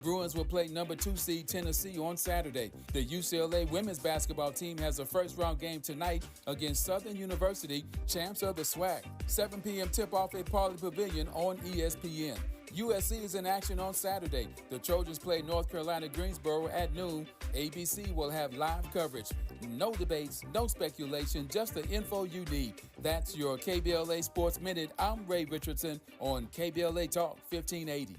Bruins will play number 2 seed Tennessee on Saturday. The UCLA women's basketball team has a first-round game tonight against Southern University, champs of the SWAC. 7 p.m. tip-off at Pauley Pavilion on ESPN. USC is in action on Saturday. The Trojans play North Carolina Greensboro at noon. ABC will have live coverage. No debates, no speculation, just the info you need. That's your KBLA Sports Minute. I'm Ray Richardson on KBLA Talk 1580.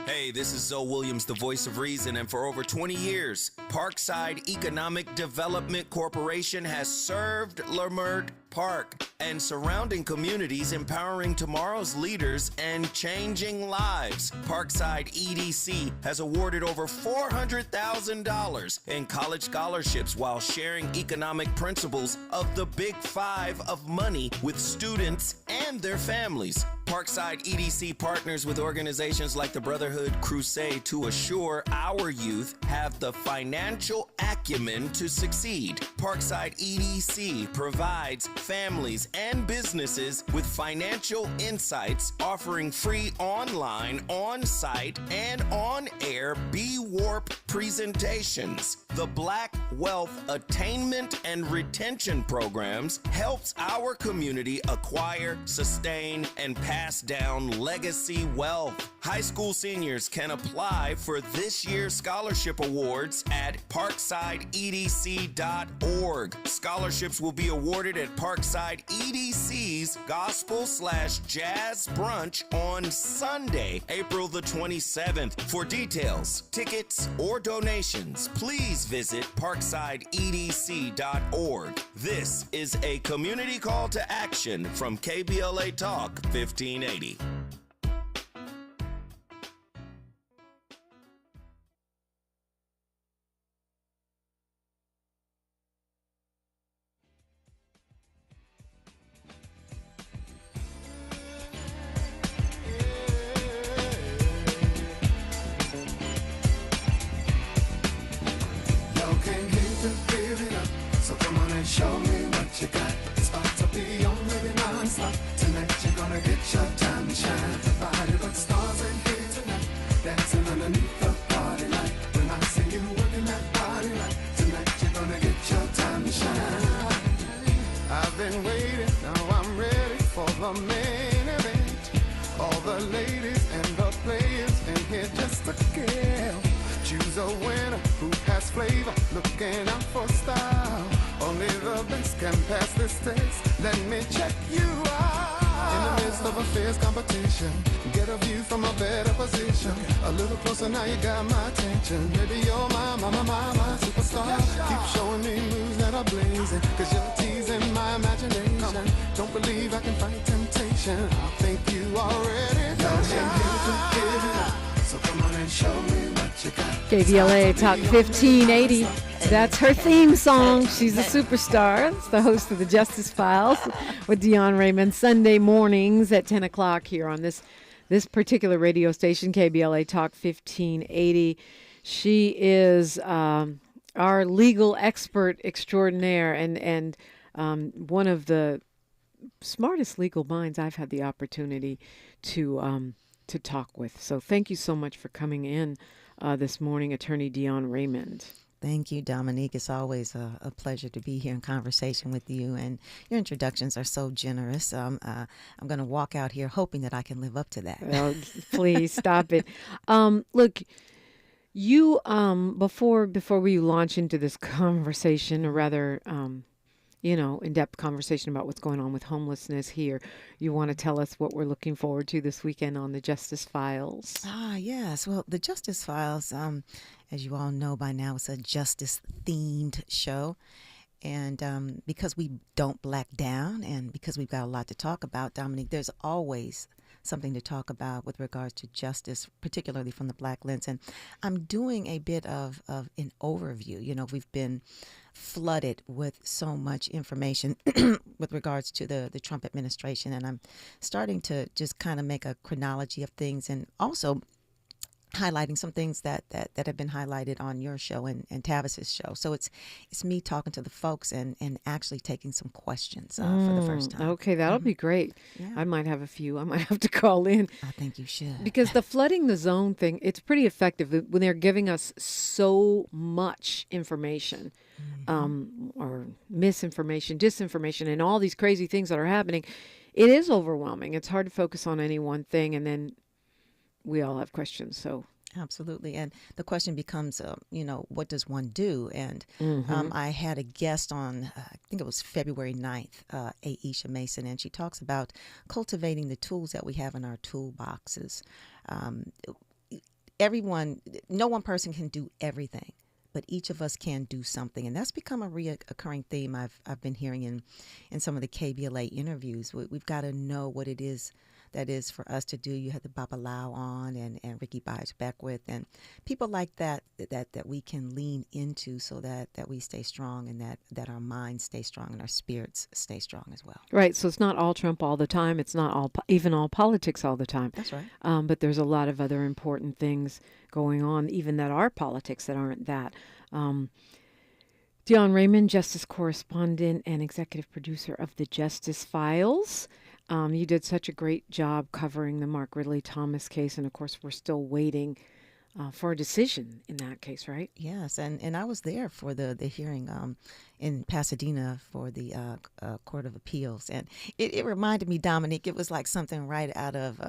Hey, this is Zoe Williams, the voice of reason, and for over 20 years, Parkside Economic Development Corporation has served Leimert Park and surrounding communities, empowering tomorrow's leaders and changing lives. Parkside EDC has awarded over $400,000 in college scholarships while sharing economic principles of the Big Five of money with students and their families. Parkside EDC partners with organizations like the Brotherhood Crusade to assure our youth have the financial acumen to succeed. Parkside EDC provides families and businesses with financial insights, offering free online, on-site, and on-air B-Warp presentations. The Black Wealth Attainment and Retention Programs helps our community acquire, sustain, and pass down legacy wealth. High school seniors can apply for this year's scholarship awards at parksideedc.org. Scholarships will be awarded at Parkside EDC's Gospel/Jazz Brunch on Sunday, April the 27th. For details, tickets, or donations, please visit parksideedc.org. This is a community call to action from KBLA Talk 1580. Show me what you got. It's about to be on, maybe non-stop. Tonight you're gonna get your time to shine. Everybody but stars in here tonight, dancing underneath the party light. When I see you working that body right, tonight you're gonna get your time to shine. I've been waiting, now I'm ready for the main event. All the ladies and the players in here just to kill. Choose a winner who has flavor, looking out for style. Only the best can pass this test. Let me check you out. In the midst of a fierce competition, get a view from a better position. A little closer now, you got my attention. Maybe you're my superstar. Keep showing me moves that are blazing, 'cause you're teasing my imagination. Don't believe I can fight temptation. I think you already know. So come on and show me what you got. KBLA Talk 1580. That's her theme song. She's a superstar. It's the host of the Justice Files with Dion Raymond, Sunday mornings at 10 o'clock here on this particular radio station, KBLA Talk 1580. She is our legal expert extraordinaire and one of the smartest legal minds I've had the opportunity to talk with. So thank you so much for coming in this morning, Attorney Dion Raymond. Thank you, Dominique. It's always a pleasure to be here in conversation with you, and your introductions are so generous. I'm going to walk out here hoping that I can live up to that. Well, please stop it. Look, you before we launch into this conversation, or rather, in-depth conversation about what's going on with homelessness here, you want to tell us what we're looking forward to this weekend on the Justice Files? Yes. Well, the Justice Files, as you all know by now, it's a justice-themed show. And because we don't black down and because we've got a lot to talk about, Dominique, there's always something to talk about with regards to justice, particularly from the Black lens. And I'm doing a bit of an overview. We've been flooded with so much information with regards to the Trump administration. And I'm starting to just kind of make a chronology of things and also highlighting some things that have been highlighted on your show and Tavis's show. So it's me talking to the folks and actually taking some questions for the first time. Okay, that'll be great. Yeah. I might have a few. I might have to call in. I think you should. Because the flooding the zone thing, it's pretty effective when they're giving us so much information, or misinformation, disinformation, and all these crazy things that are happening. It is overwhelming. It's hard to focus on any one thing, and then we all have questions. So absolutely. And the question becomes, what does one do? And I had a guest on, I think it was February 9th, Aisha Mason, and she talks about cultivating the tools that we have in our toolboxes. No one person can do everything, but each of us can do something. And that's become a reoccurring theme I've been hearing in some of the KBLA interviews. We've got to know what it is that is for us to do. You had the Baba Lau on and Ricky Byers Beckwith and people like that we can lean into so that we stay strong and that our minds stay strong and our spirits stay strong as well. Right. So it's not all Trump all the time. It's not even all politics all the time. That's right. But there's a lot of other important things going on, even that are politics that aren't that. Dion Raymond, Justice Correspondent and Executive Producer of the Justice Files. You did such a great job covering the Mark Ridley Thomas case, and of course we're still waiting for a decision in that case, right? Yes, and I was there for the hearing in Pasadena for the Court of Appeals, and it reminded me, Dominique, it was like something right out of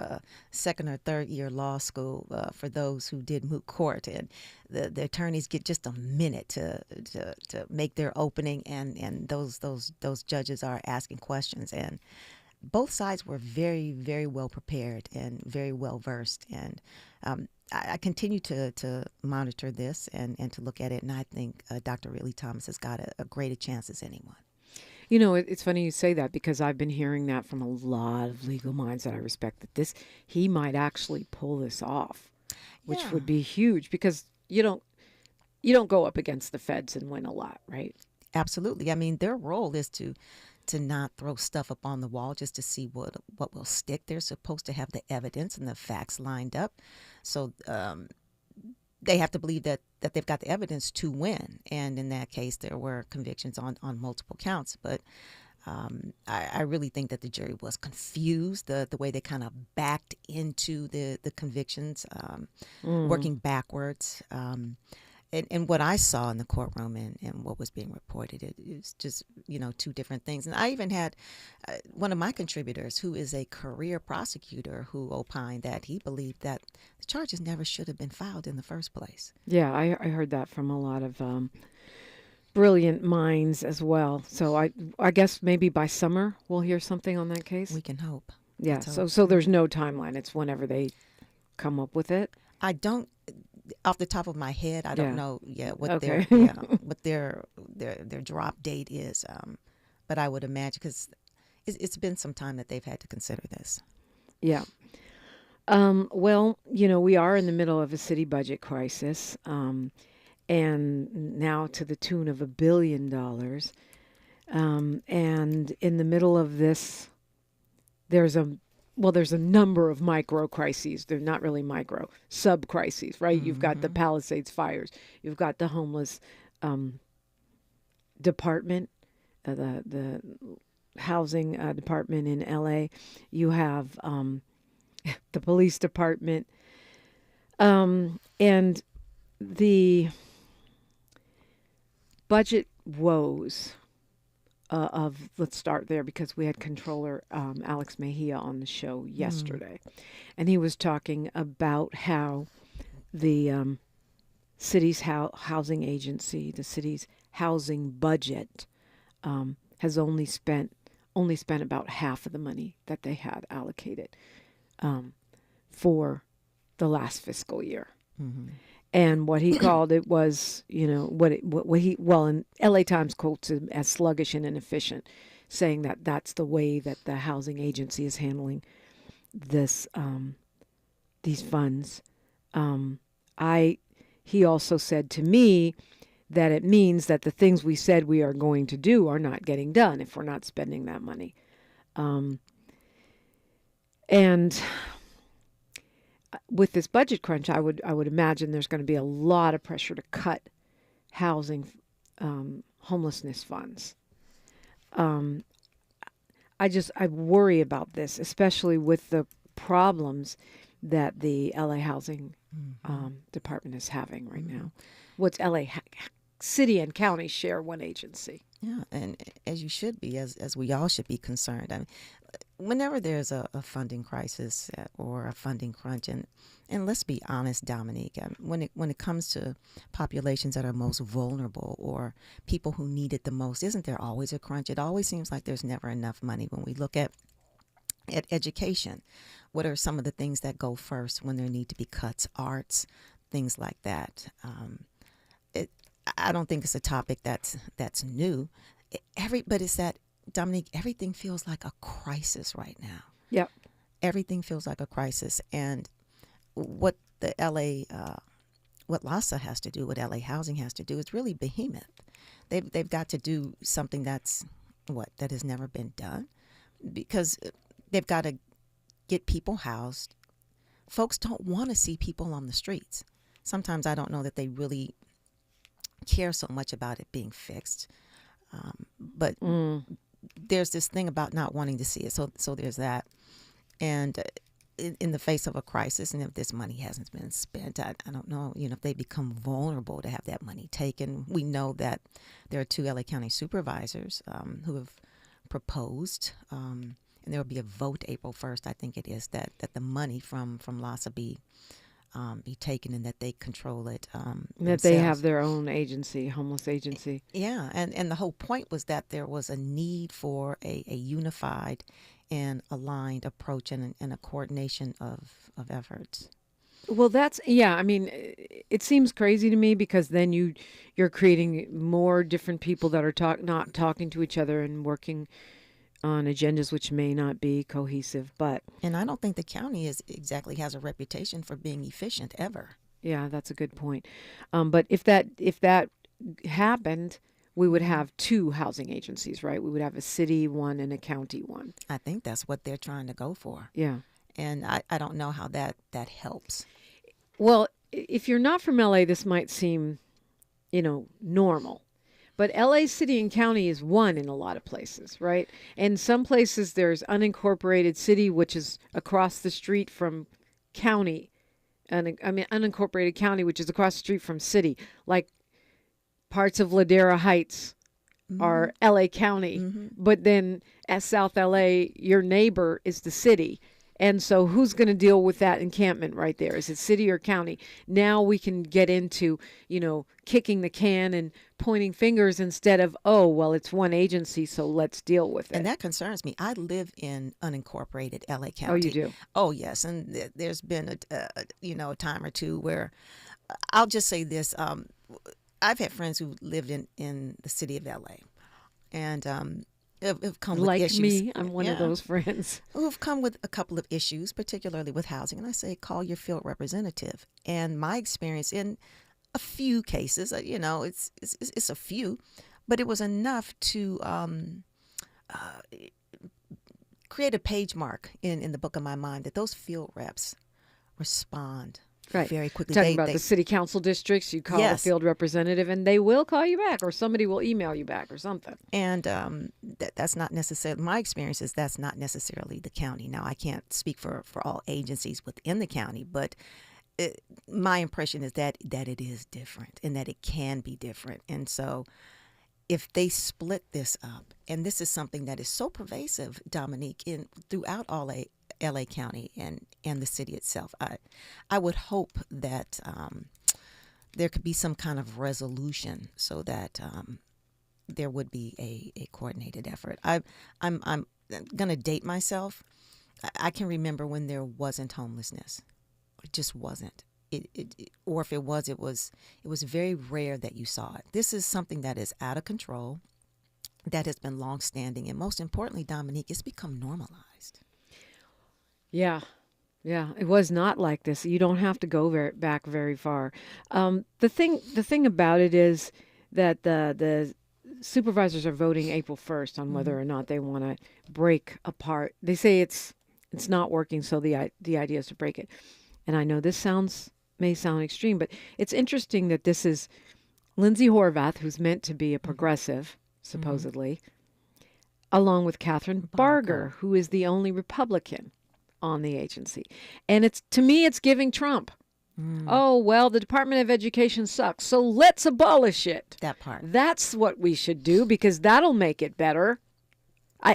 second or third year law school for those who did moot court, and the attorneys get just a minute to make their opening, and those judges are asking questions, and both sides were very, very well prepared and very well versed. And I continue to monitor this and to look at it. And I think Dr. Ridley Thomas has got a greater chance as anyone. You know, it's funny you say that because I've been hearing that from a lot of legal minds that I respect, that he might actually pull this off, which would be huge because you don't go up against the feds and win a lot, right? Absolutely. I mean, their role is to not throw stuff up on the wall just to see what will stick. They're supposed to have the evidence and the facts lined up. So they have to believe that they've got the evidence to win. And in that case, there were convictions on multiple counts. But I really think that the jury was confused, the way they kind of backed into the convictions, working backwards. And what I saw in the courtroom and what was being reported, it was just, two different things. And I even had one of my contributors who is a career prosecutor who opined that he believed that the charges never should have been filed in the first place. Yeah, I heard that from a lot of brilliant minds as well. So I guess maybe by summer we'll hear something on that case. We can hope. Yeah, so there's no timeline. It's whenever they come up with it. I don't. Off the top of my head, I don't know what their drop date is, but I would imagine because it's been some time that they've had to consider this. Yeah. Well, we are in the middle of a city budget crisis, and now to the tune of $1 billion. And in the middle of this, there's a number of micro crises. They're not really micro, sub crises, right? Mm-hmm. You've got the Palisades fires. You've got the homeless department, the housing department in LA. You have the police department, and the budget woes. Let's start there because we had Controller Alex Mejia on the show yesterday, and he was talking about how the city's housing agency, the city's housing budget, has only spent about half of the money that they had allocated for the last fiscal year. Mm-hmm. And what he called it was, and LA Times quotes him as sluggish and inefficient, saying that that's the way that the housing agency is handling this, these funds. He also said to me that it means that the things we said we are going to do are not getting done if we're not spending that money. And with this budget crunch, I would imagine there's going to be a lot of pressure to cut housing, homelessness funds. I worry about this, especially with the problems that the LA Housing Department is having right now. What's LA City and county share one agency? Yeah, and as you should be, as we all should be concerned. I mean, whenever there's a funding crisis or a funding crunch, and let's be honest, Dominique, when it comes to populations that are most vulnerable or people who need it the most, isn't there always a crunch? It always seems like there's never enough money. When we look at education, what are some of the things that go first when there need to be cuts? Arts, things like that. I don't think it's a topic that's new. But it's that, Dominique, everything feels like a crisis right now. Yep. Everything feels like a crisis. And what the what LAHSA has to do, what LA Housing has to do, is really behemoth. They've got to do something that has never been done, because they've got to get people housed. Folks don't want to see people on the streets. Sometimes I don't know that they really care so much about it being fixed. But there's this thing about not wanting to see it. So there's that. And in the face of a crisis, and if this money hasn't been spent, I don't know, if they become vulnerable to have that money taken. We know that there are 2 LA County supervisors who have proposed, and there will be a vote April 1st, I think it is, that the money from LAHSA be taken and that they control it. That they have their own agency, homeless agency. Yeah, and the whole point was that there was a need for a unified and aligned approach and a coordination of efforts. Well, I mean, it seems crazy to me, because then you're creating more different people that are not talking to each other and working on agendas which may not be cohesive. And I don't think the county exactly has a reputation for being efficient ever. Yeah, that's a good point. But if that happened, we would have 2 housing agencies, right? We would have a city one and a county one. I think that's what they're trying to go for. Yeah. And I don't know how that helps. Well, if you're not from LA, this might seem, normal. But LA City and County is one in a lot of places, right? And some places there's unincorporated city, which is across the street from county. Unincorporated county, which is across the street from city. Like parts of Ladera Heights are LA County. But then at South LA, your neighbor is the city. And so who's going to deal with that encampment right there? Is it city or county? Now we can get into, kicking the can and pointing fingers instead of, it's one agency, so let's deal with it. And that concerns me. I live in unincorporated LA County. Oh, you do? Oh, yes. And there's been, a time or two where I'll just say this. I've had friends who lived in the city of LA. And have come with issues. Like me, I'm one of those friends. Who've come with a couple of issues, particularly with housing. And I say, call your field representative. And my experience in a few cases, it's a few, but it was enough to create a page mark in the book of my mind that those field reps respond very quickly. Talking about the city council districts, you call a field representative and they will call you back, or somebody will email you back or something. And that's not necessarily, my experience is that's not necessarily the county. Now, I can't speak for all agencies within the county, but my impression is that it is different and that it can be different. And so if they split this up, and this is something that is so pervasive, Dominique, throughout all LA County and the city itself, I would hope that there could be some kind of resolution so that there would be a coordinated effort. I'm going to date myself. I can remember when there wasn't homelessness. It just wasn't. Or if it was very rare that you saw it. This is something that is out of control, that has been long-standing, and most importantly, Dominique, it's become normalized. Yeah, it was not like this. You don't have to go back very far. The thing about it is that the supervisors are voting April 1st on whether or not they want to break apart. They say it's not working, so the idea is to break it. and I know this may sound extreme, but it's interesting that this is Lindsay Horvath, who's meant to be a progressive, supposedly, along with Catherine Barger, who is the only Republican on the agency. And to me, it's giving Trump. Oh, well, the Department of Education sucks, so let's abolish it. That part. That's what we should do, because that'll make it better. I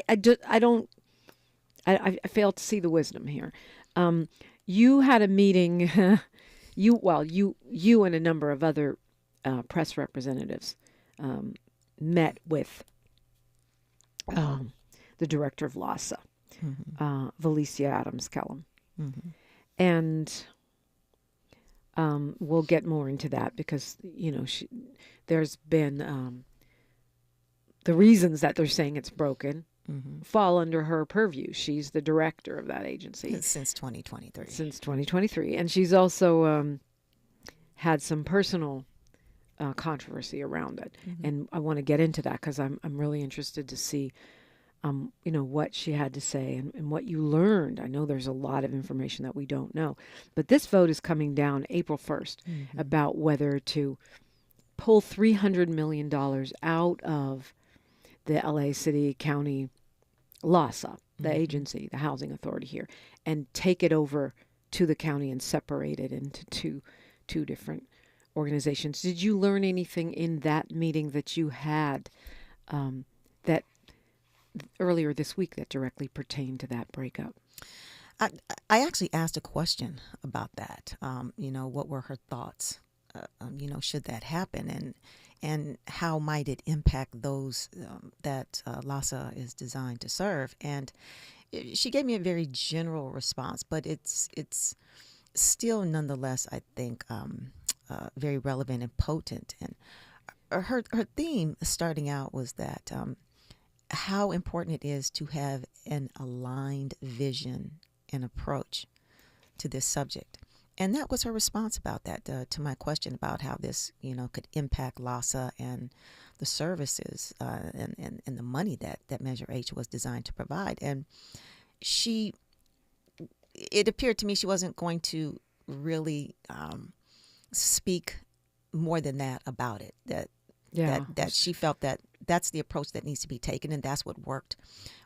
fail to see the wisdom here. You had a meeting, you and a number of other press representatives met with the director of LASA, Valicia Adams-Kellum. And we'll get more into that because, there's been the reasons that they're saying it's broken fall under her purview. She's the director of that agency. Since 2023. Since 2023. And she's also had some personal controversy around it. And I want to get into that because I'm really interested to see what she had to say and what you learned. I know there's a lot of information that we don't know. But this vote is coming down April 1st about whether to pull $300 million out of the LA City County LASA, the agency, the housing authority here, and take it over to the county and separate it into two different organizations. Did you learn anything in that meeting that you had that earlier this week that directly pertained to that breakup? I actually asked a question about that. What were her thoughts? Should that happen, and how might it impact those that LASA is designed to serve? And she gave me a very general response, but it's still nonetheless, I think, very relevant and potent. And her theme starting out was that how important it is to have an aligned vision and approach to this subject. And that was her response about that, to my question about how this, could impact LASA and the services and the money that Measure H was designed to provide. And it appeared to me she wasn't going to really speak more than that about it, that she felt that that's the approach that needs to be taken, and that's what worked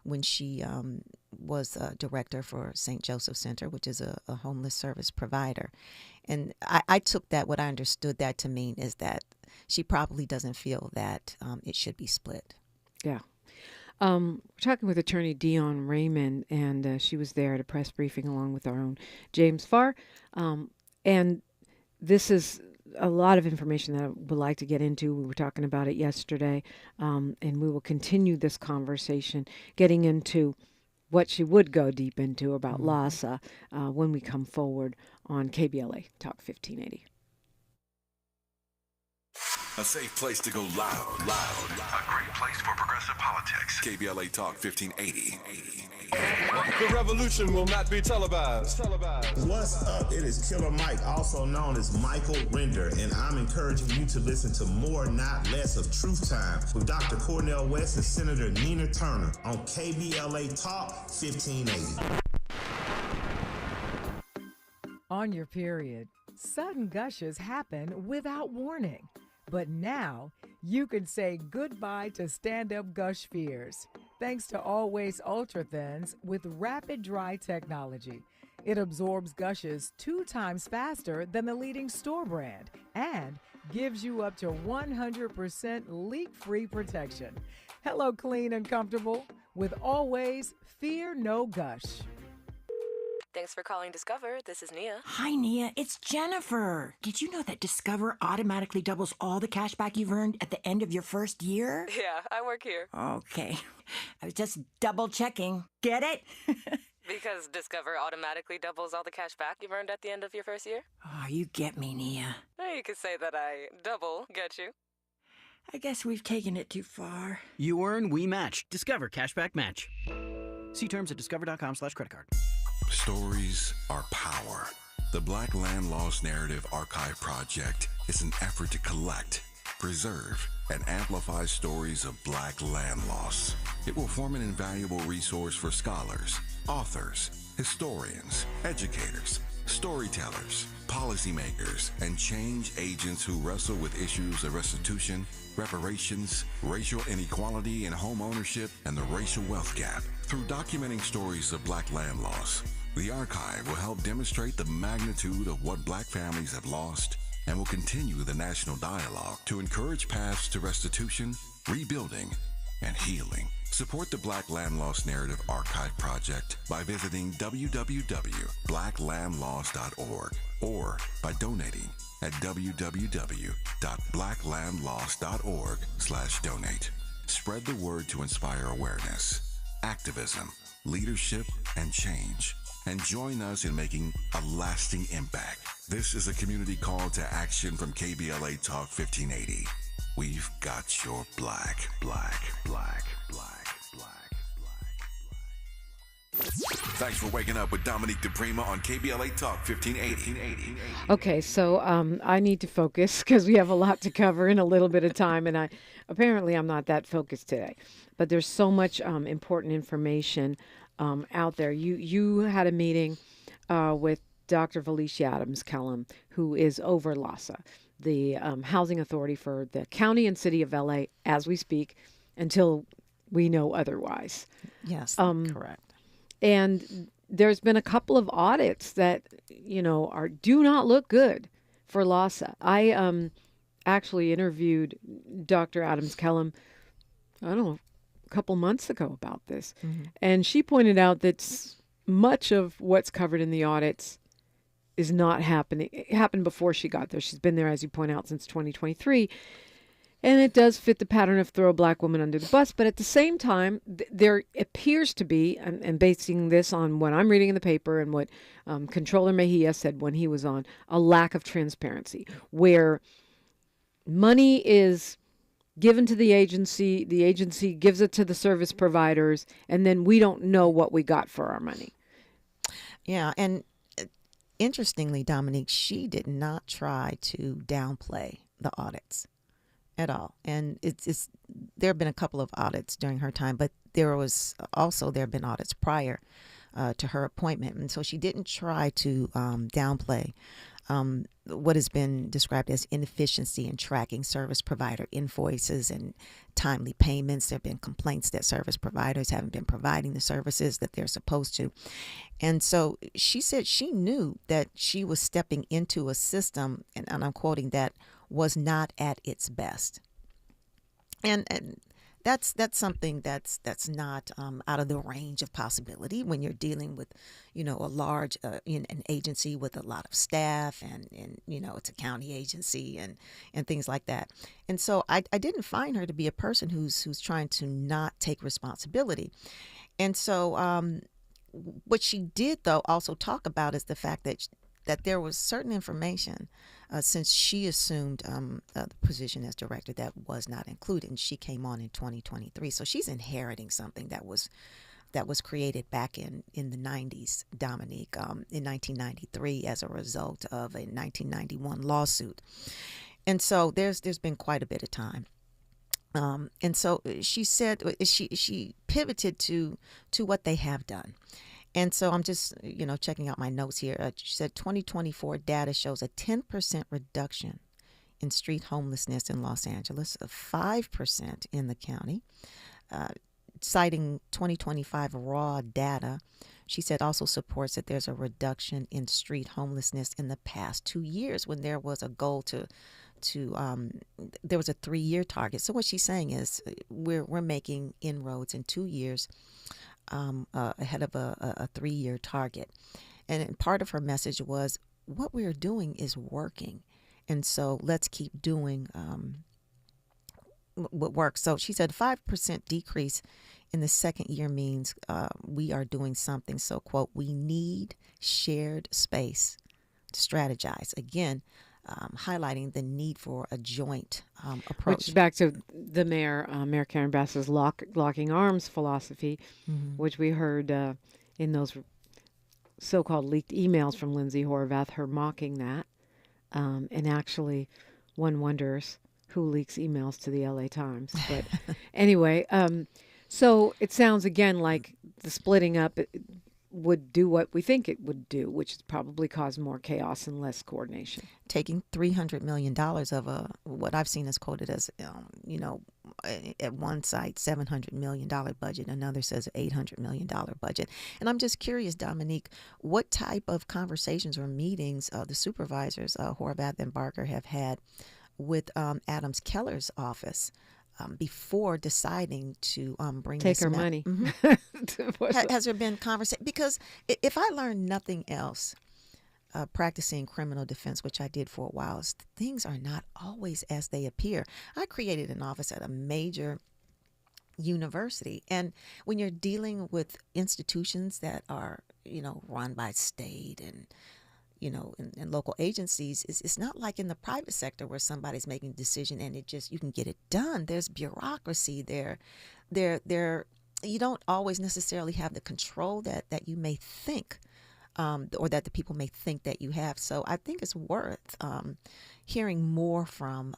when she was a director for St. Joseph Center, which is a homeless service provider. And I took that, what I understood that to mean is that she probably doesn't feel that it should be split. Yeah. We're talking with attorney Dion Raymond, and she was there at a press briefing along with our own James Farr. And this is a lot of information that I would like to get into. We were talking about it yesterday, and we will continue this conversation, getting into what she would go deep into about LASA when we come forward on KBLA Talk 1580. A safe place to go loud. A great place for progressive politics. KBLA Talk 1580. The revolution will not be televised. What's up? It is Killer Mike, also known as Michael Render, and I'm encouraging you to listen to more, not less, of Truth Time with Dr. Cornel West and Senator Nina Turner on KBLA Talk 1580. On your period, sudden gushes happen without warning. But now, you can say goodbye to stand-up gush fears, thanks to Always Ultra Thins with rapid dry technology. It absorbs gushes 2 times faster than the leading store brand and gives you up to 100% leak-free protection. Hello, clean and comfortable with Always Fear No Gush. Thanks for calling Discover. This is Nia. Hi, Nia. It's Jennifer. Did you know that Discover automatically doubles all the cash back you've earned at the end of your first year? Yeah, I work here. Okay. I was just double checking. Get it? Because Discover automatically doubles all the cash back you've earned at the end of your first year? Oh, you get me, Nia. You could say that I double get you. I guess we've taken it too far. You earn, we match. Discover Cashback Match. See terms at discover.com/creditcard. Stories are power. The Black Land Lost Narrative Archive Project is an effort to collect, preserve, and amplify stories of Black land loss. It will form an invaluable resource for scholars, authors, historians, educators, storytellers, policymakers, and change agents who wrestle with issues of restitution, reparations, racial inequality in home ownership, and the racial wealth gap. Through documenting stories of black land loss, the archive will help demonstrate the magnitude of what black families have lost and will continue the national dialogue to encourage paths to restitution, rebuilding, and healing. Support the Black Land Loss Narrative Archive Project by visiting www.blacklandloss.org or by donating at www.blacklandloss.org/donate. Spread the word to inspire awareness, activism, leadership, and change. And join us in making a lasting impact. This is a community call to action from KBLA Talk 1580. We've got your black. Thanks for waking up with Dominique DiPrima on KBLA Talk 1580. Okay, so I need to focus because we have a lot to cover in a little bit of time, and I'm not that focused today. But there's so much important information out there. You had a meeting with Dr. Valicia Adams-Kellum, who is over LAHSA, the housing authority for the county and city of LA as we speak until we know otherwise. Yes, correct. And there's been a couple of audits that, do not look good for LAHSA. I actually interviewed Dr. Adams-Kellum, I don't know, a couple months ago about this. Mm-hmm. And she pointed out that much of what's covered in the audits is not happening. It happened before she got there. She's been there, as you point out, since 2023. And it does fit the pattern of throw a black woman under the bus. But at the same time, there appears to be, and basing this on what I'm reading in the paper and what Controller Mejia said when he was on, a lack of transparency, where money is given to the agency gives it to the service providers, and then we don't know what we got for our money. Yeah, and interestingly, Dominique, she did not try to downplay the audits at all. And there have been a couple of audits during her time, but there have been audits prior to her appointment. And so she didn't try to downplay what has been described as inefficiency in tracking service provider invoices and timely payments. There have been complaints that service providers haven't been providing the services that they're supposed to. And so she said she knew that she was stepping into a system, and I'm quoting, that was not at its best. And that's something that's not out of the range of possibility when you're dealing with, a large an agency with a lot of staff and it's a county agency and things like that. And so I didn't find her to be a person who's trying to not take responsibility. And so what she did, though, also talk about is the fact that there was certain information since she assumed the position as director that was not included, and she came on in 2023. So she's inheriting something that was created back in the 90s, Dominique, in 1993 as a result of a 1991 lawsuit. And so there's been quite a bit of time. And so she said she pivoted to what they have done. And so I'm just, checking out my notes here. She said 2024 data shows a 10% reduction in street homelessness in Los Angeles, a 5% in the county. Citing 2025 raw data, she said also supports that there's a reduction in street homelessness in the past 2 years when there was a goal there was a 3-year target. So what she's saying is we're making inroads in 2 years ahead of a 3-year target. And part of her message was what we're doing is working. And so let's keep doing what works. So she said 5% decrease in the second year means we are doing something. So, quote, we need shared space to strategize. Again, highlighting the need for a joint approach. Which is back to the Mayor Karen Bass's locking arms philosophy, mm-hmm. which we heard in those so-called leaked emails from Lindsay Horvath, her mocking that. And actually, one wonders who leaks emails to the LA Times. But anyway, so it sounds again like the splitting up would do what we think it would do, which is probably cause more chaos and less coordination. Taking $300 million of what I've seen is quoted as, at one site, $700 million budget. Another says $800 million budget. And I'm just curious, Dominique, what type of conversations or meetings the supervisors, Horvath and Barker, have had with Adams Keller's office before deciding to bring take this her money. Mm-hmm. Has there been conversation? Because if I learned nothing else, practicing criminal defense, which I did for a while, is things are not always as they appear. I created an office at a major university, and when you're dealing with institutions that are, run by state and in local agencies, it's not like in the private sector where somebody's making a decision and you can get it done. There's bureaucracy there. You don't always necessarily have the control that you may think, or that the people may think that you have. So I think it's worth hearing more from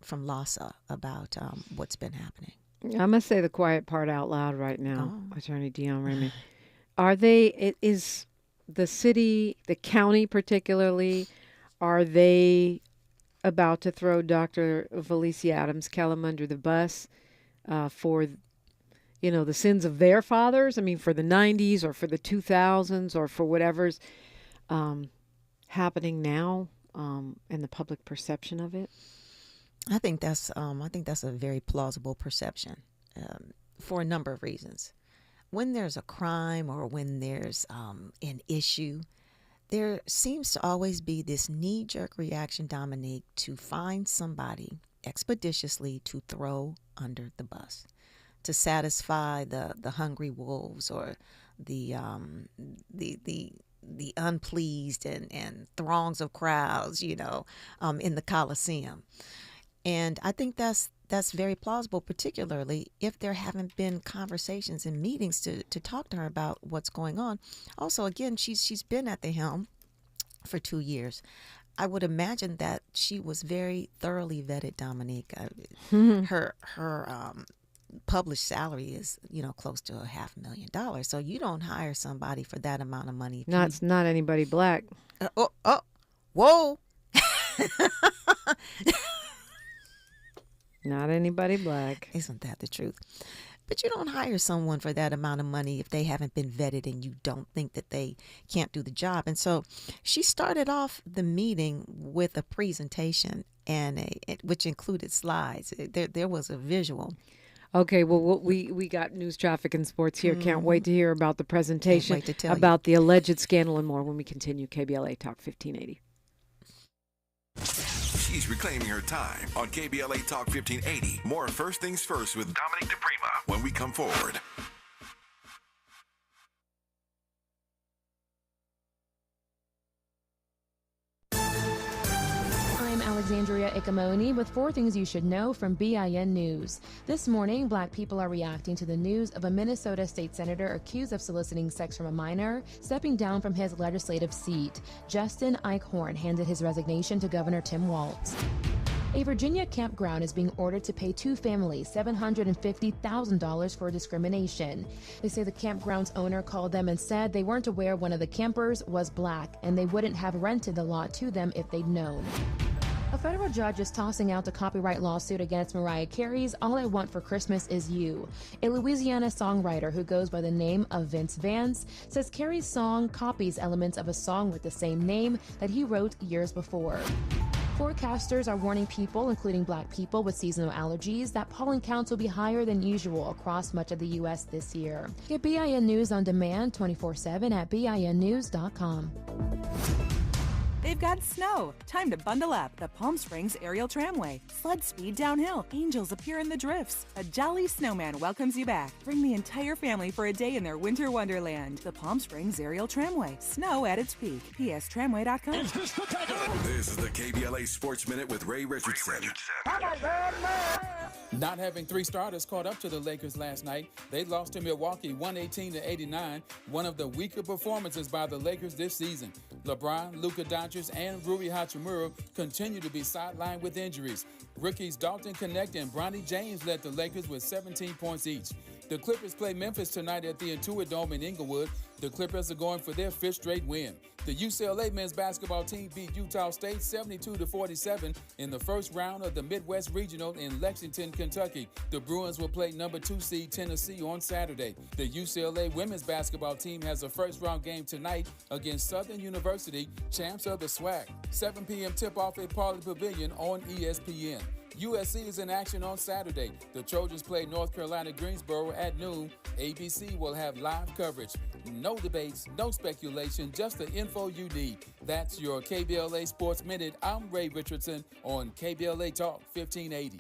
LASA about what's been happening. I must say the quiet part out loud right now, Attorney Dion Raymond. Is the city, the county particularly, are they about to throw Dr. Valicia Adams Kellum under the bus for, the sins of their fathers? I mean, for the 90s or for the 2000s or for whatever's happening now and the public perception of it? I think that's a very plausible perception for a number of reasons. When there's a crime or when there's an issue, there seems to always be this knee-jerk reaction, Dominique, to find somebody expeditiously to throw under the bus, to satisfy the hungry wolves or the unpleased and throngs of crowds, in the Coliseum. And I think that's very plausible, particularly if there haven't been conversations and meetings to talk to her about what's going on. Also, again, she's been at the helm for 2 years. I would imagine that she was very thoroughly vetted, Dominique. Her published salary is, close to $500,000. So you don't hire somebody for that amount of money. Not anybody black. Whoa. Not anybody black. Isn't that the truth? But you don't hire someone for that amount of money if they haven't been vetted and you don't think that they can't do the job. And so she started off the meeting with a presentation which included slides. There was a visual. Okay, well, we got news, traffic, and sports here. Can't wait to hear about the presentation, Can't wait to tell about the alleged scandal and more when we continue KBLA Talk 1580. She's reclaiming her time on KBLA Talk 1580. More First Things First with Dominique DiPrima when we come forward. I'm Alexandria Ikamoni with 4 things you should know from BIN News. This morning, black people are reacting to the news of a Minnesota state senator accused of soliciting sex from a minor stepping down from his legislative seat. Justin Eichhorn handed his resignation to Governor Tim Walz. A Virginia campground is being ordered to pay 2 families $750,000 for discrimination. They say the campground's owner called them and said they weren't aware one of the campers was black and they wouldn't have rented the lot to them if they'd known. A federal judge is tossing out the copyright lawsuit against Mariah Carey's All I Want for Christmas Is You. A Louisiana songwriter who goes by the name of Vince Vance says Carey's song copies elements of a song with the same name that he wrote years before. Forecasters are warning people, including black people with seasonal allergies, that pollen counts will be higher than usual across much of the U.S. this year. Get BIN News on demand 24/7 at BINnews.com. They've got snow. Time to bundle up. The Palm Springs Aerial Tramway. Sled speed downhill. Angels appear in the drifts. A jolly snowman welcomes you back. Bring the entire family for a day in their winter wonderland. The Palm Springs Aerial Tramway. Snow at its peak. PSTramway.com. This is the KBLA Sports Minute with Ray Richardson. Not having 3 starters caught up to the Lakers last night, they lost to Milwaukee 118-89, one of the weaker performances by the Lakers this season. LeBron, Luka Doncic, and Rui Hachimura continue to be sidelined with injuries. Rookies Dalton Connect and Bronny James led the Lakers with 17 points each. The Clippers play Memphis tonight at the Intuit Dome in Inglewood. The Clippers are going for their 5th straight win. The UCLA men's basketball team beat Utah State 72-47 in the first round of the Midwest Regional in Lexington, Kentucky. The Bruins will play number 2 seed Tennessee on Saturday. The UCLA women's basketball team has a first-round game tonight against Southern University, champs of the SWAC. 7 p.m. tip-off at Pauley Pavilion on ESPN. USC is in action on Saturday. The Trojans play North Carolina Greensboro at noon. ABC will have live coverage. No debates, no speculation, just the info you need. That's your KBLA Sports Minute. I'm Ray Richardson on KBLA Talk 1580.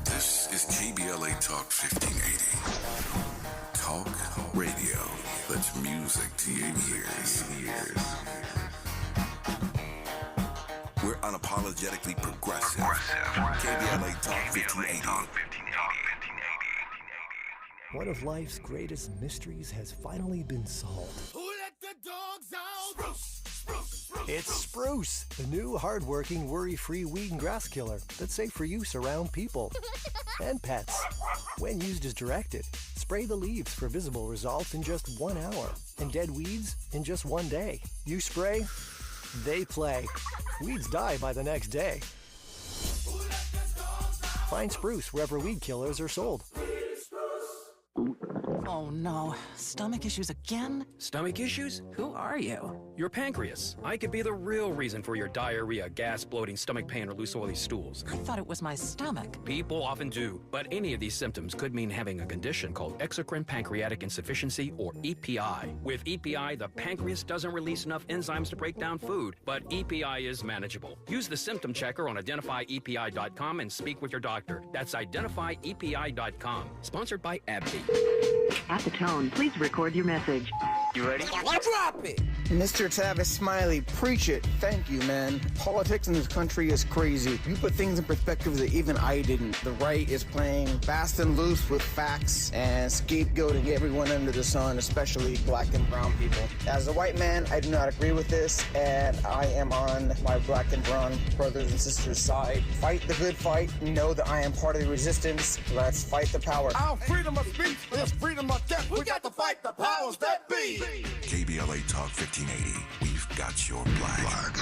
This is KBLA Talk 1580. Talk radio. That's music to your ears. We're unapologetically progressive. KBLA Talk 1580. One of life's greatest mysteries has finally been solved. Who let the dogs out? Spruce. It's Spruce, the new hard-working, worry-free weed and grass killer that's safe for use around people and pets. When used as directed, spray the leaves for visible results in just 1 hour and dead weeds in just 1 day. You spray, they play. Weeds die by the next day. Find Spruce wherever weed killers are sold. Oh no, stomach issues again? Stomach issues? Who are you? Your pancreas. I could be the real reason for your diarrhea, gas, bloating, stomach pain, or loose oily stools. I thought it was my stomach. People often do, but any of these symptoms could mean having a condition called exocrine pancreatic insufficiency, or EPI. With EPI, the pancreas doesn't release enough enzymes to break down food, but EPI is manageable. Use the symptom checker on identifyepi.com and speak with your doctor. That's identifyepi.com. Sponsored by AbbVie. At the tone, please record your message. You ready? Drop it! Mr. Tavis Smiley, preach it. Thank you, man. Politics in this country is crazy. You put things in perspective that even I didn't. The right is playing fast and loose with facts and scapegoating everyone under the sun, especially black and brown people. As a white man, I do not agree with this, and I am on my black and brown brothers and sisters' side. Fight the good fight. Know that I am part of the resistance. Let's fight the power. Our freedom of speech is freedom of death. We got to fight the powers that be. KBLA Talk 1580. We've got your black.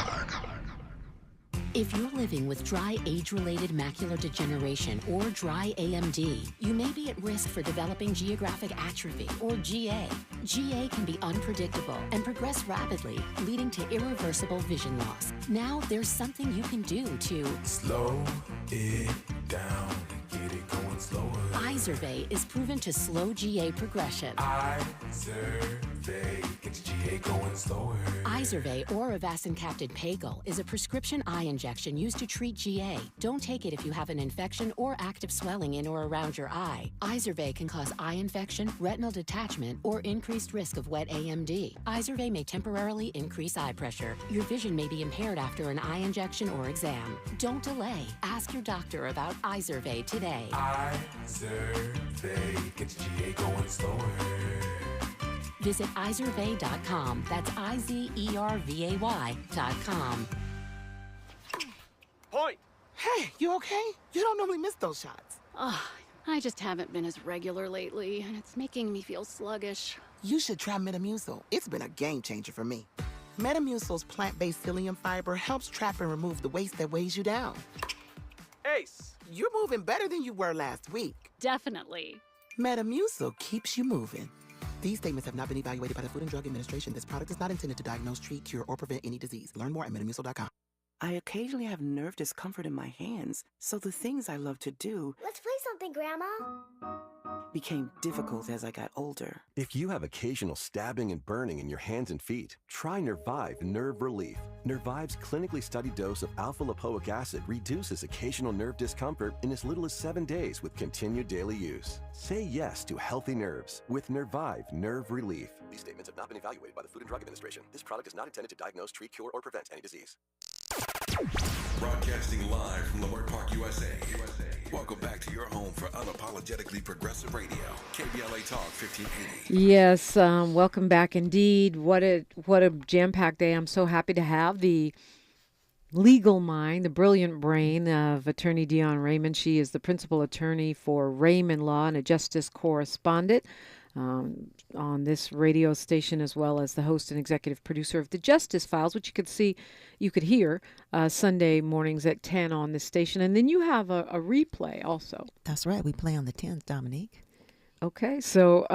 If you're living with dry age-related macular degeneration or dry AMD, you may be at risk for developing geographic atrophy or GA. GA can be unpredictable and progress rapidly, leading to irreversible vision loss. Now there's something you can do to slow it down, get it going slower. Izervay is proven to slow GA progression. Izervay gets GA going slower. Izervay or avacincaptad pagel is a prescription eye injection used to treat GA. Don't take it if you have an infection or active swelling in or around your eye. Izervay can cause eye infection, retinal detachment, or increased risk of wet AMD. Izervay may temporarily increase eye pressure. Your vision may be impaired after an eye injection or exam. Don't delay. Ask your doctor about Izervay today. Izervay gets GA going slower. Visit Izervay.com. That's IZERVAY.com. Point! Hey, you okay? You don't normally miss those shots. I just haven't been as regular lately, and it's making me feel sluggish. You should try Metamucil. It's been a game changer for me. Metamucil's plant-based psyllium fiber helps trap and remove the waste that weighs you down. Ace! You're moving better than you were last week. Definitely. Metamucil keeps you moving. These statements have not been evaluated by the Food and Drug Administration. This product is not intended to diagnose, treat, cure, or prevent any disease. Learn more at metamucil.com. I occasionally have nerve discomfort in my hands, so the things I love to do... Let's play something, Grandma. ...became difficult as I got older. If you have occasional stabbing and burning in your hands and feet, try Nervive Nerve Relief. Nervive's clinically studied dose of alpha-lipoic acid reduces occasional nerve discomfort in as little as 7 days with continued daily use. Say yes to healthy nerves with Nervive Nerve Relief. These statements have not been evaluated by the Food and Drug Administration. This product is not intended to diagnose, treat, cure, or prevent any disease. Broadcasting live from Leimert Park, USA. Welcome back to your home for unapologetically progressive radio. KBLA Talk 1580. Yes, welcome back indeed. What a jam-packed day. I'm so happy to have the legal mind, the brilliant brain of attorney Dion Raymond. She is the principal attorney for Raymond Law and a justice correspondent on this radio station, as well as the host and executive producer of the Justice Files, which you could hear Sunday mornings at 10 on this station. And then you have a replay also. That's right. We play on the 10th, Dominique. Okay. So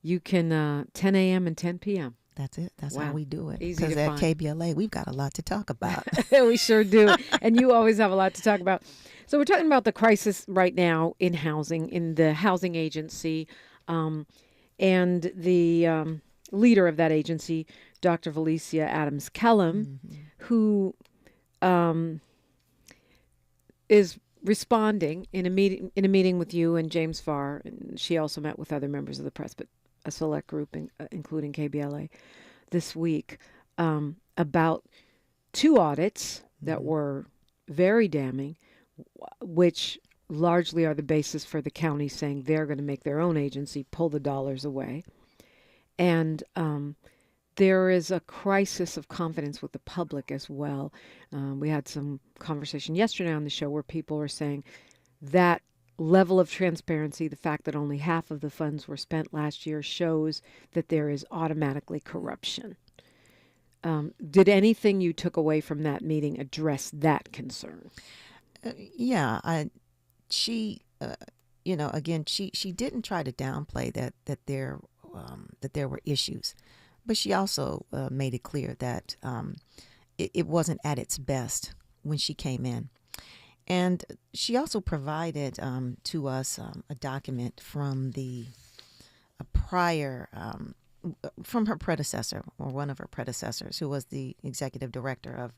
you can 10 a.m. and 10 p.m. That's it. That's Wow. how we do it. Easy to Because at find. KBLA, we've got a lot to talk about. We sure do. And you always have a lot to talk about. So we're talking about the crisis right now in housing, in the housing agency. And the leader of that agency, Dr. Valencia Adams Kellum, who is responding in a meeting with you and James Farr, and she also met with other members of the press, but a select group, including KBLA, this week, about 2 audits that were very damning, which largely are the basis for the county saying they're going to make their own agency pull the dollars away. And there is a crisis of confidence with the public as well. We had some conversation yesterday on the show where people were saying that level of transparency, the fact that only half of the funds were spent last year, shows that there is automatically corruption. Did anything you took away from that meeting address that concern? She didn't try to downplay that there were issues, but she also made it clear that it wasn't at its best when she came in. And she also provided to us a document from from her predecessor, or one of her predecessors, who was the executive director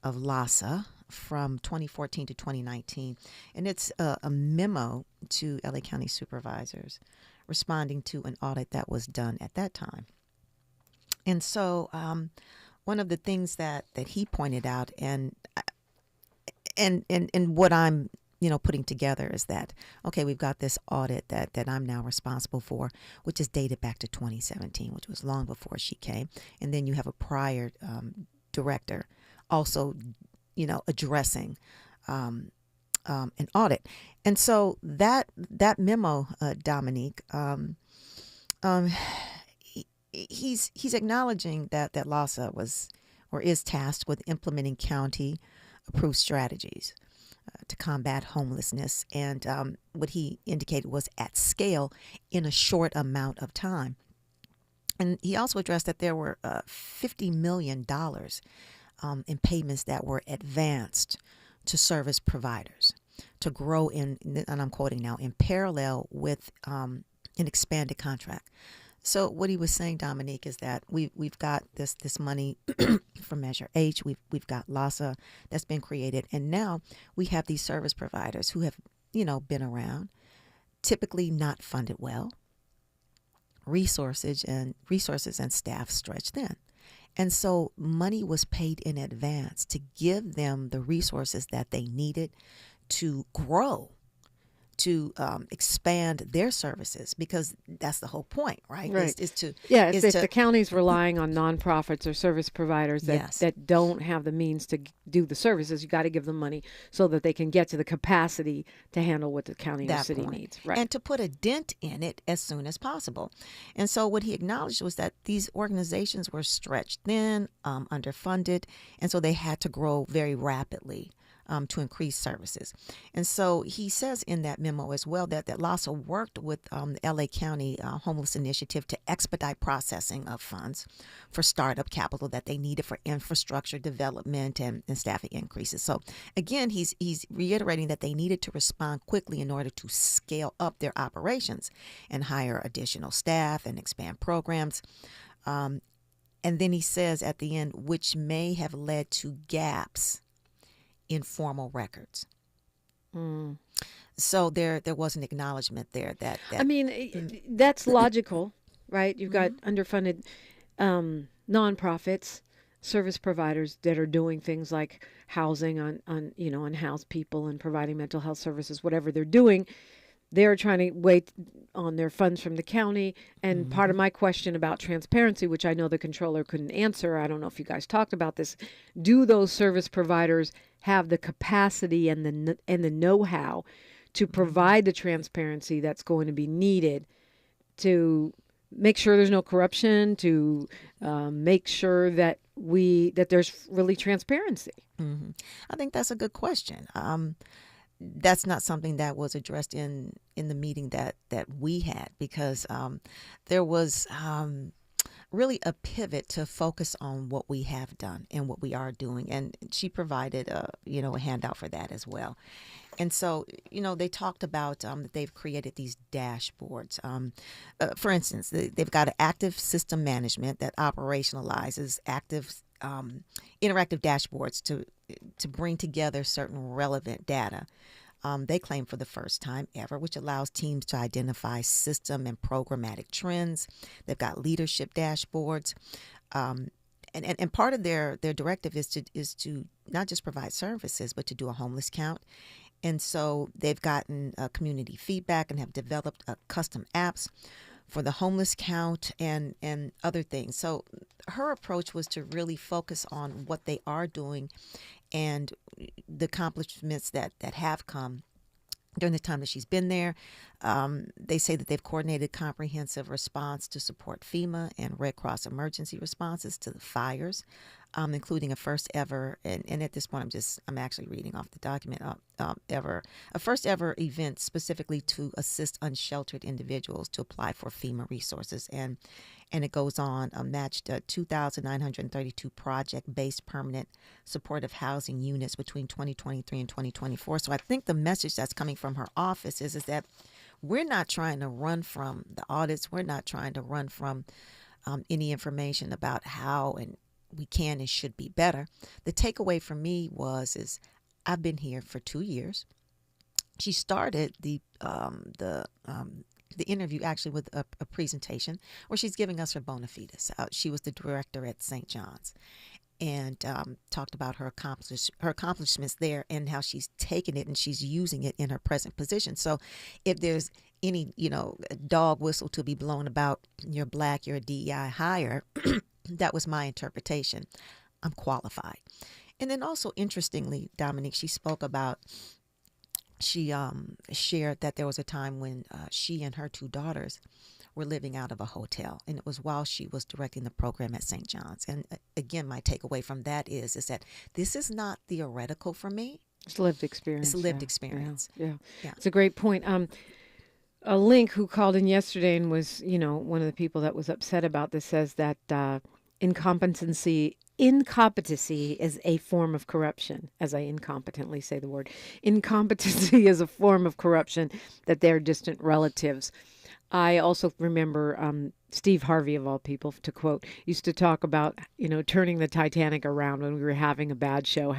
of LASA from 2014 to 2019. And it's a memo to LA County supervisors responding to an audit that was done at that time. And so one of the things that he pointed out, and what I'm putting together, is that, okay, we've got this audit that I'm now responsible for, which is dated back to 2017, which was long before she came. And then you have a prior director also, addressing an audit. And so that memo, Dominique, he's acknowledging that LASA was or is tasked with implementing county approved strategies to combat homelessness, and what he indicated was at scale in a short amount of time. And he also addressed that there were $50 million in payments that were advanced to service providers to grow in, and I'm quoting now, in parallel with an expanded contract. So what he was saying, Dominique, is that we've got this money from Measure H. We've got LASA that's been created, and now we have these service providers who have been around, typically not funded well, resources and staff stretched thin. And so money was paid in advance to give them the resources that they needed to grow, to expand their services, because that's the whole point, right? Right. Is to if the county's relying on nonprofits or service providers Yes. that don't have the means to do the services, you got to give them money so that they can get to the capacity to handle what the county or city needs. Right. And to put a dent in it as soon as possible. And so what he acknowledged was that these organizations were stretched thin, underfunded, and so they had to grow very rapidly to increase services. And so he says in that memo as well that LASA worked with the LA County Homeless Initiative to expedite processing of funds for startup capital that they needed for infrastructure development and staffing increases. So again, he's reiterating that they needed to respond quickly in order to scale up their operations and hire additional staff and expand programs. And then he says at the end, which may have led to gaps in formal records. So there was an acknowledgement there that I mean, that's logical, right? You've got underfunded nonprofits, service providers that are doing things like housing on unhoused people and providing mental health services, whatever they're doing. they're trying to wait on their funds from the county. And part of my question about transparency, which I know the controller couldn't answer, I don't know if you guys talked about this, do those service providers have the capacity and the know-how to provide the transparency that's going to be needed to make sure there's no corruption, to make sure that there's really transparency? I think that's a good question. That's not something that was addressed in the meeting that we had, because there was really a pivot to focus on what we have done and what we are doing. And she provided a handout for that as well. And so, they talked about that they've created these dashboards. For instance, they've got an active system management that operationalizes interactive dashboards to bring together certain relevant data. They claim for the first time ever, which allows teams to identify system and programmatic trends. They've got leadership dashboards. And part of their directive is to not just provide services, but to do a homeless count. And so they've gotten community feedback and have developed custom apps for the homeless count and other things. So her approach was to really focus on what they are doing and the accomplishments that have come during the time that she's been there. They say that they've coordinated comprehensive response to support FEMA and Red Cross emergency responses to the fires, including a first ever, and at this point I'm actually reading off the document, a first ever event specifically to assist unsheltered individuals to apply for FEMA resources. And it goes on, matched 2,932 project-based permanent supportive housing units between 2023 and 2024. So I think the message that's coming from her office is that we're not trying to run from the audits. We're not trying to run from any information about how and we can and should be better. The takeaway for me is I've been here for 2 years. She started the interview actually with a presentation where she's giving us her bona fides. She was the director at St. John's, and talked about her accomplishments there and how she's taken it and she's using it in her present position. So if there's any dog whistle to be blown about you're black, you're a DEI hire, that was my interpretation. I'm qualified. And then also interestingly, Dominique, she spoke about, she shared that there was a time when she and her 2 daughters were living out of a hotel, and it was while she was directing the program at St. John's. And again, my takeaway from that is that this is not theoretical for me. It's lived experience. It's a lived experience. Yeah. It's a great point. A link who called in yesterday and was, one of the people that was upset about this says that incompetency is a form of corruption, as I incompetently say the word. Incompetency is a form of corruption, that they're distant relatives. I also remember Steve Harvey, of all people, to quote, used to talk about, turning the Titanic around when we were having a bad show,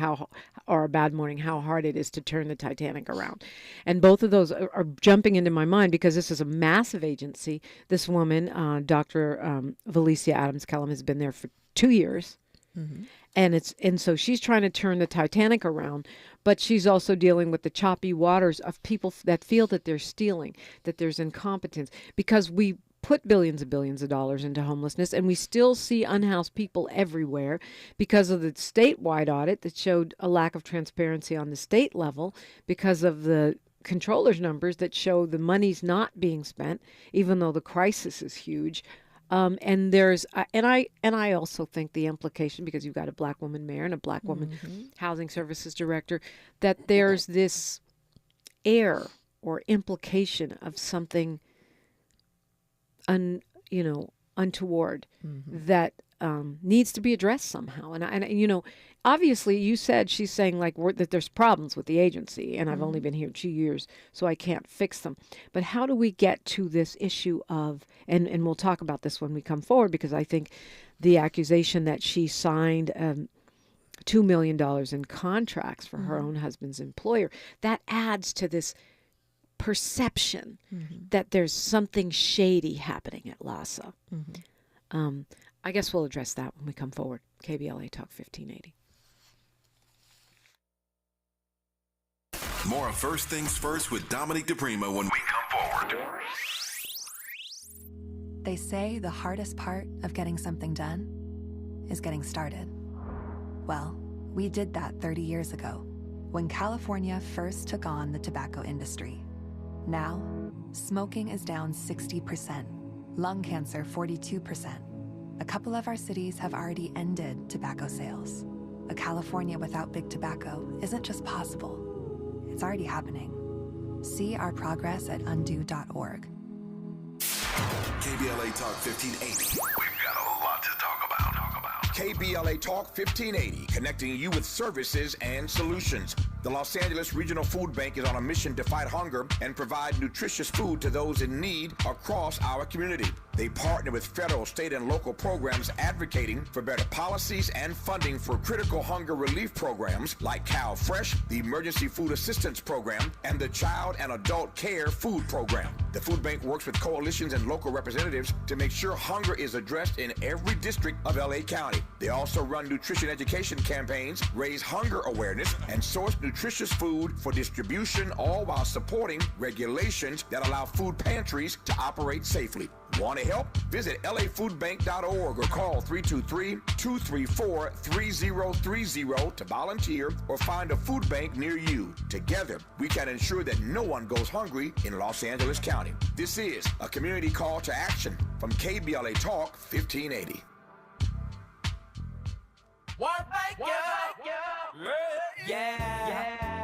or a bad morning, how hard it is to turn the Titanic around. And both of those are jumping into my mind because this is a massive agency. This woman, Dr. Valencia Adams-Kellum, has been there for 2 years. Mm-hmm. And so she's trying to turn the Titanic around, but she's also dealing with the choppy waters of people that feel that they're stealing, that there's incompetence, because we put billions of dollars into homelessness, and we still see unhoused people everywhere because of the statewide audit that showed a lack of transparency on the state level, because of the controller's numbers that show the money's not being spent, even though the crisis is huge. And there's, and I also think the implication, because you've got a black woman mayor and a black woman housing services director, that there's this air or implication of something untoward that needs to be addressed somehow. And obviously you said, she's saying that there's problems with the agency, and I've only been here 2 years, so I can't fix them. But how do we get to this issue of, and we'll talk about this when we come forward, because I think the accusation that she signed $2 million in contracts for her own husband's employer, that adds to this perception that there's something shady happening at LASA. I guess we'll address that when we come forward. KBLA Talk 1580. More of First Things First with Dominique DiPrima when we come forward. They say the hardest part of getting something done is getting started. Well, we did that 30 years ago when California first took on the tobacco industry. Now, smoking is down 60%, lung cancer 42%. A couple of our cities have already ended tobacco sales. A California without big tobacco isn't just possible, it's already happening. See our progress at undo.org. KBLA Talk 1580. We've got a lot to talk about. KBLA Talk 1580, connecting you with services and solutions. The Los Angeles Regional Food Bank is on a mission to fight hunger and provide nutritious food to those in need across our community. They partner with federal, state, and local programs advocating for better policies and funding for critical hunger relief programs like Cal Fresh, the Emergency Food Assistance Program, and the Child and Adult Care Food Program. The food bank works with coalitions and local representatives to make sure hunger is addressed in every district of LA County. They also run nutrition education campaigns, raise hunger awareness, and source nutritious food for distribution, all while supporting regulations that allow food pantries to operate safely. Want to help? Visit lafoodbank.org or call 323-234-3030 to volunteer or find a food bank near you. Together, we can ensure that no one goes hungry in Los Angeles County. This is a community call to action from KBLA Talk 1580.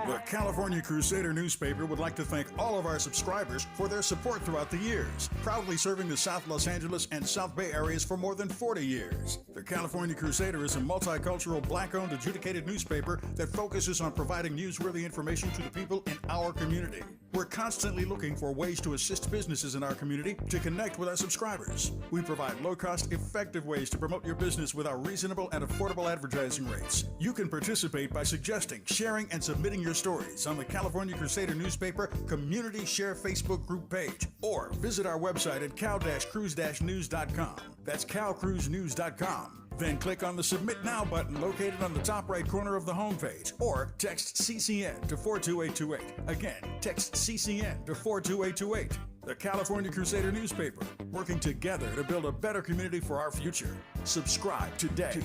The California Crusader newspaper would like to thank all of our subscribers for their support throughout the years, proudly serving the South Los Angeles and South Bay areas for more than 40 years. The California Crusader is a multicultural, black-owned, adjudicated newspaper that focuses on providing newsworthy information to the people in our community. We're constantly looking for ways to assist businesses in our community to connect with our subscribers. We provide low-cost, effective ways to promote your business with our reasonable and affordable advertising rates. You can participate by suggesting, sharing, and submitting your stories on the California Crusader newspaper Community Share Facebook group page, or visit our website at cal-cruise-news.com. That's calcruisenews.com. Then click on the Submit Now button located on the top right corner of the homepage, or text CCN to 42828. Again, text CCN to 42828. The California Crusader newspaper, working together to build a better community for our future. Subscribe today.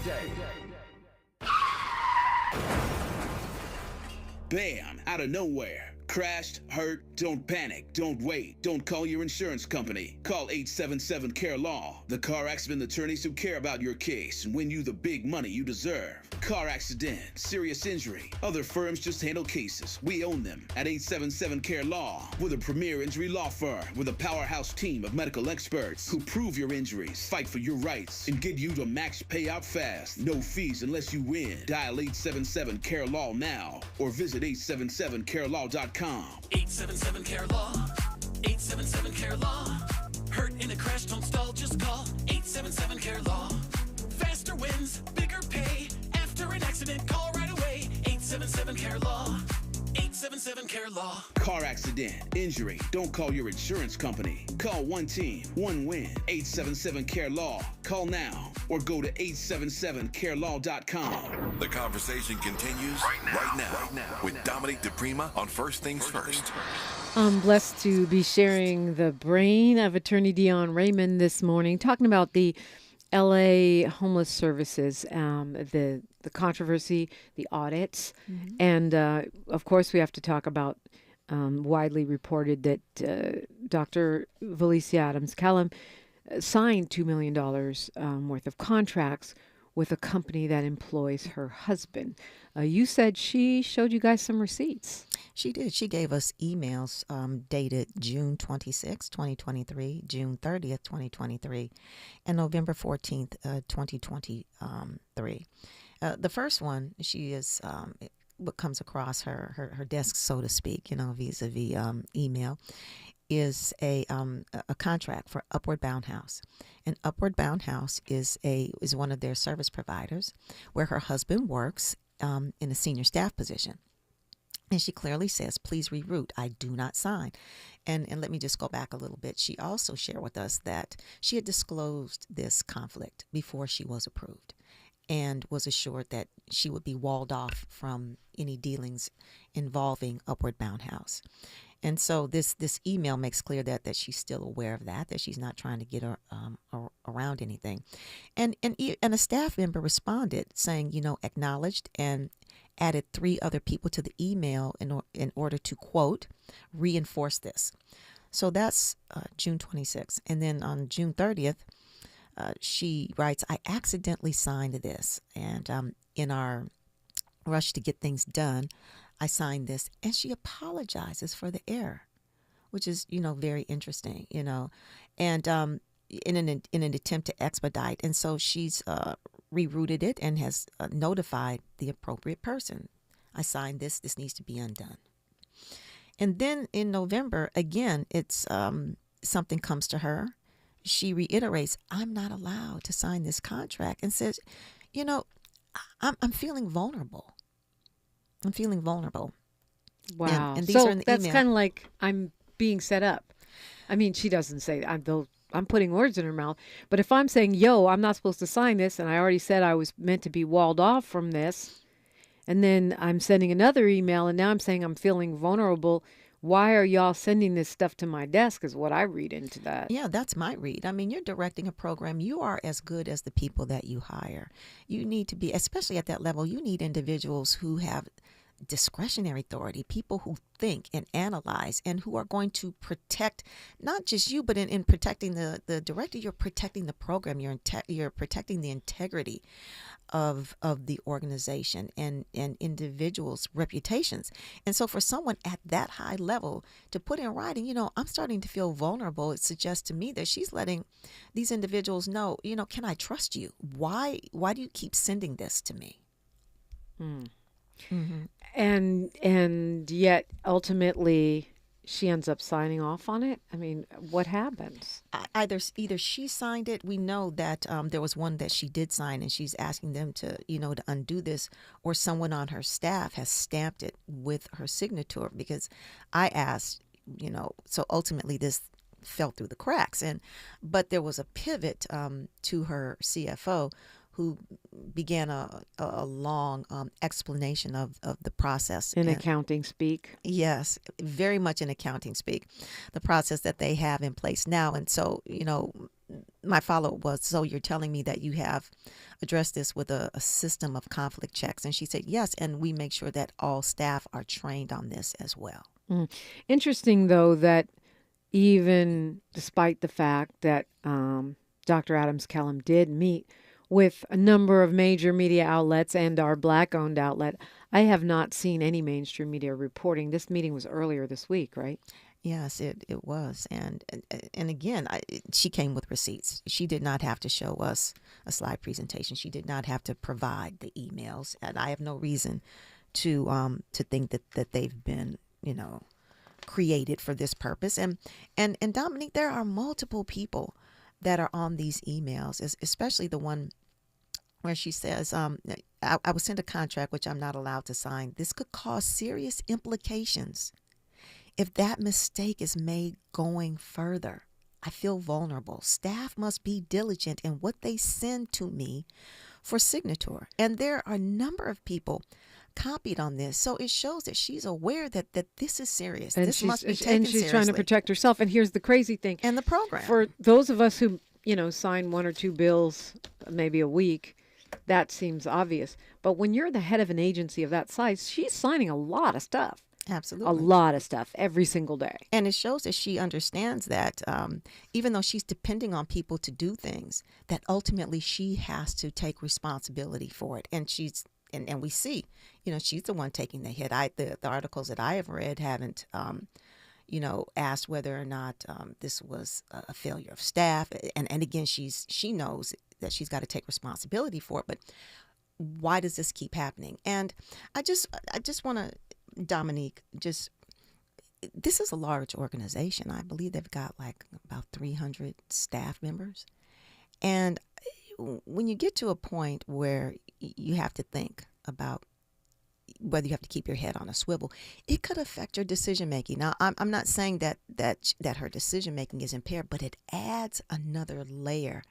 Bam! Out of nowhere. Crashed, hurt, don't panic, don't wait, don't call your insurance company. Call 877-CARE-LAW, the car accident attorneys who care about your case and win you the big money you deserve. Car accident, serious injury, other firms just handle cases. We own them at 877-CARE-LAW. We're the premier injury law firm with a powerhouse team of medical experts who prove your injuries, fight for your rights, and get you to max payout fast. No fees unless you win. Dial 877-CARE-LAW now or visit 877carelaw.com. 877-CARE-LAW, 877-CARE-LAW. Hurt in a crash, don't stall, just call 877-CARE-LAW. Faster wins, bigger pay. After an accident, call right away. 877-CARE-LAW, 877-CARE-LAW. Car accident, injury, don't call your insurance company. Call one team, one win. 877-CARE-LAW. Call now or go to 877carelaw.com. The conversation continues right now with Dominique DiPrima on First Things First. I'm blessed to be sharing the brain of Attorney Dion Raymond this morning, talking about the LA Homeless Services, the controversy, the audits, and of course we have to talk about widely reported that Dr. Valicia Adams-Callum signed $2 million worth of contracts with a company that employs her husband. You said she showed you guys some receipts. She did. She gave us emails dated June 26, 2023, June 30th, 2023, and November 14th, 2023. The first one, she is what comes across her desk, so to speak, vis-a-vis email, is a contract for Upward Bound House. And Upward Bound House is one of their service providers where her husband works in a senior staff position. And she clearly says, please reroute. I do not sign. And let me just go back a little bit. She also shared with us that she had disclosed this conflict before she was approved and was assured that she would be walled off from any dealings involving Upward Bound House. And so this email makes clear that she's still aware of that she's not trying to get around anything. And a staff member responded saying, acknowledged and added 3 other people to the email in order to, quote, reinforce this. So that's June 26th. And then on June 30th, she writes, I accidentally signed this. And in our rush to get things done, I signed this. And she apologizes for the error, which is, very interesting, and in an attempt to expedite. And so she's rerouted it and has notified the appropriate person. I signed this. This needs to be undone. And then in November, again, it's something comes to her. She reiterates, I'm not allowed to sign this contract, and says, I'm feeling vulnerable. I'm feeling vulnerable. Wow. And these are in the that's email. kind of like I'm being set up. I mean, she doesn't say I'm putting words in her mouth. But if I'm saying, I'm not supposed to sign this, and I already said I was meant to be walled off from this, and then I'm sending another email, and now I'm saying I'm feeling vulnerable. Why are y'all sending this stuff to my desk is what I read into that. Yeah, that's my read. I mean, you're directing a program. You are as good as the people that you hire. You need to be, especially at that level, you need individuals who have discretionary authority, people who think and analyze and who are going to protect not just you, but in protecting the director, you're protecting the program, you're protecting the integrity of the organization and individuals' reputations. And so for someone at that high level to put in writing, I'm starting to feel vulnerable, it suggests to me that she's letting these individuals know, can I trust you? Why do you keep sending this to me? Mm-hmm. And yet ultimately she ends up signing off on it. I mean, what happens? Either she signed it. We know that there was one that she did sign, and she's asking them to to undo this, or someone on her staff has stamped it with her signature. Because I asked, so ultimately this fell through the cracks, but there was a pivot to her CFO, who began a long explanation of the process. In accounting speak? Yes, very much in accounting speak, the process that they have in place now. And so, my follow-up was, so you're telling me that you have addressed this with a system of conflict checks? And she said, yes, and we make sure that all staff are trained on this as well. Interesting, though, that even despite the fact that Dr. Adams-Kellum did meet with a number of major media outlets and our Black-owned outlet, I have not seen any mainstream media reporting. This meeting was earlier this week, right? Yes, it was. And again, she came with receipts. She did not have to show us a slide presentation. She did not have to provide the emails. And I have no reason to think that they've been, created for this purpose. And Dominique, there are multiple people that are on these emails, especially the one where she says, I was sent a contract which I'm not allowed to sign. This could cause serious implications if that mistake is made going further. I feel vulnerable. Staff must be diligent in what they send to me for signature. And there are a number of people copied on this. So it shows that she's aware that this is serious. And this must be taken seriously. And she's trying to protect herself. And here's the crazy thing. And the program. For those of us who, sign 1 or 2 bills maybe a week, that seems obvious. But when you're the head of an agency of that size, she's signing a lot of stuff. Absolutely. A lot of stuff every single day. And it shows that she understands that even though she's depending on people to do things, that ultimately she has to take responsibility for it. And and we see, she's the one taking the hit. The articles that I have read haven't, asked whether or not this was a failure of staff. And again, she knows that she's got to take responsibility for it. But why does this keep happening? And I just want to, Dominique, this is a large organization. I believe they've got like about 300 staff members. And when you get to a point where you have to think about whether you have to keep your head on a swivel, it could affect your decision making. Now, I'm not saying that her decision making is impaired, but it adds another layer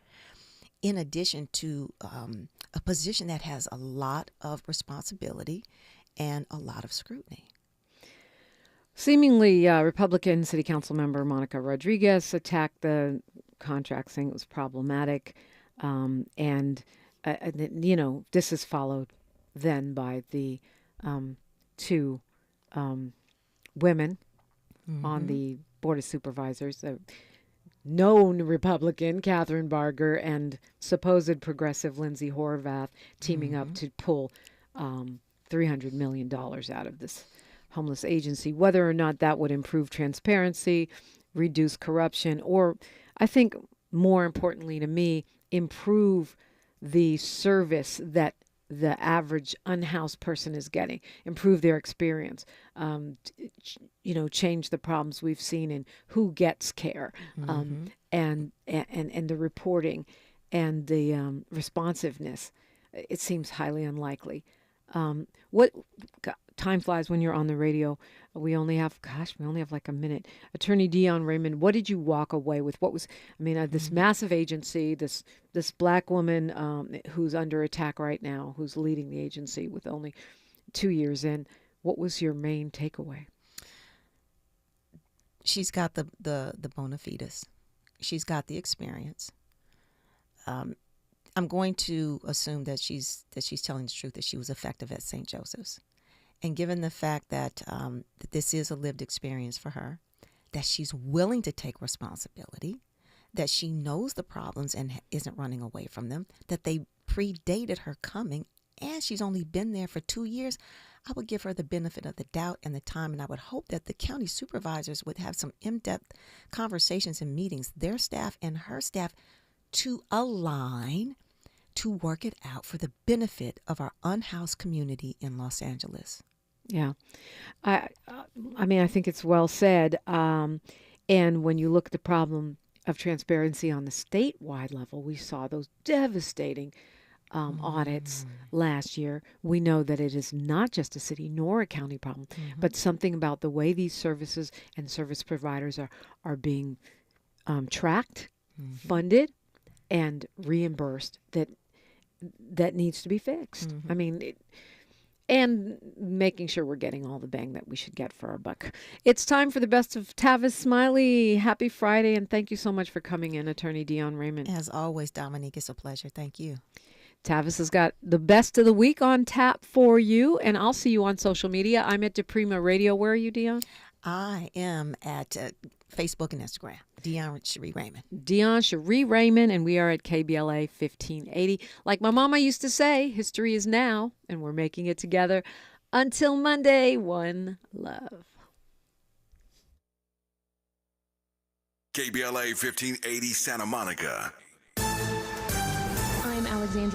in addition to a position that has a lot of responsibility and a lot of scrutiny. Seemingly, Republican City Council member Monica Rodriguez attacked the contract, saying it was problematic. This is followed then by the two women on the Board of Supervisors, a known Republican, Catherine Barger, and supposed progressive Lindsay Horvath teaming up to pull $300 million out of this homeless agency. Whether or not that would improve transparency, reduce corruption, or I think more importantly to me, improve the service that the average unhoused person is getting, improve their experience, change the problems we've seen in who gets care, and the reporting and the responsiveness. It seems highly unlikely. Time flies when you're on the radio. We only have like a minute. Attorney Dion Raymond, what did you walk away with? What was, this massive agency, this black woman who's under attack right now, who's leading the agency with only 2 years in. What was your main takeaway? She's got the bona fides. She's got the experience. I'm going to assume that she's telling the truth, that she was effective at St. Joseph's. And given the fact that this is a lived experience for her, that she's willing to take responsibility, that she knows the problems and isn't running away from them, that they predated her coming, and she's only been there for 2 years, I would give her the benefit of the doubt and the time, and I would hope that the county supervisors would have some in-depth conversations and meetings, their staff and her staff, to align to work it out for the benefit of our unhoused community in Los Angeles. Yeah. I think it's well said. And when you look at the problem of transparency on the statewide level, we saw those devastating audits last year. We know that it is not just a city nor a county problem, but something about the way these services and service providers are being tracked, funded, and reimbursed that needs to be fixed. And making sure we're getting all the bang that we should get for our buck. It's time for the best of Tavis Smiley. Happy Friday, and thank you so much for coming in, Attorney Dion Raymond. As always, Dominique, it's a pleasure. Thank you. Tavis has got the best of the week on tap for you, and I'll see you on social media. I'm at DiPrima Radio. Where are you, Dion? I am at Facebook and Instagram. Dion Cherie Raymond. Dion Cherie Raymond, and we are at KBLA 1580. Like my mama used to say, history is now, and we're making it together. Until Monday, one love. KBLA 1580 Santa Monica. I'm Alexandra